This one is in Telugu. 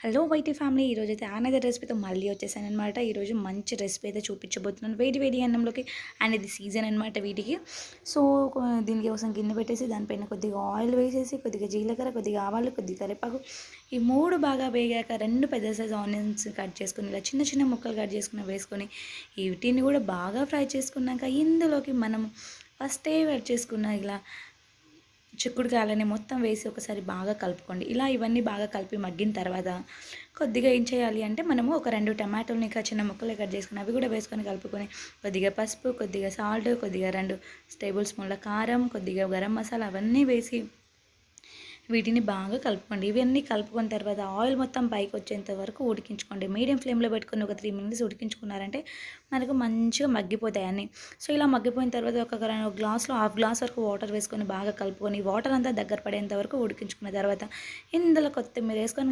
హలో వైటీ ఫ్యామిలీ, ఈరోజైతే అనదర్ రెసిపీతో మళ్ళీ వచ్చేసానమాట. ఈరోజు మంచి రెసిపీ అయితే చూపించబోతున్నాను వేడి వేడి అన్నంలోకి. అండ్ ఇది సీజన్ అనమాట వీటికి. సో దీనికోసం గిన్నె పెట్టేసి దానిపైన కొద్దిగా ఆయిల్ వేసేసి, కొద్దిగా జీలకర్ర, కొద్దిగా ఆవాలు, కొద్దిగా కరివేపాకు, ఈ మూడు బాగా వేగాక రెండు పెద్ద సైజు ఆనియన్స్ కట్ చేసుకుని ఇలా చిన్న చిన్న ముక్కలు కట్ చేసుకుని వేసుకొని వీటిని కూడా బాగా ఫ్రై చేసుకున్నాక ఇందులోకి మనం ఫస్టే కట్ చేసుకున్న ఇలా చిక్కుడుకాయలని మొత్తం వేసి ఒకసారి బాగా కలుపుకోండి. ఇలా ఇవన్నీ బాగా కలిపి మగ్గిన తర్వాత కొద్దిగా ఏం చేయాలి అంటే మనము ఒక 2 టమాటోలని ఇంకా చిన్న ముక్కలు కట్ చేసుకుని అవి కూడా వేసుకొని కలుపుకొని కొద్దిగా పసుపు, కొద్దిగా సాల్ట్, కొద్దిగా 2 టేబుల్ స్పూన్ల కారం, కొద్దిగా గరం మసాలా అవన్నీ వేసి వీటిని బాగా కలుపుకోండి. ఇవన్నీ కలుపుకున్న తర్వాత ఆయిల్ మొత్తం పైకి వచ్చేంత వరకు ఉడికించుకోండి. మీడియం ఫ్లేమ్లో పెట్టుకొని ఒక 3 మినిట్స్ ఉడికించుకున్నారంటే మనకు మంచిగా మగ్గిపోతాయి అన్నీ. సో ఇలా మగ్గిపోయిన తర్వాత ఒక గ్లాస్లో హాఫ్ గ్లాస్ వరకు వాటర్ వేసుకొని బాగా కలుపుకొని వాటర్ అంతా దగ్గర పడేంత వరకు ఉడికించుకున్న తర్వాత ఇందులో కొత్తిమీర వేసుకొని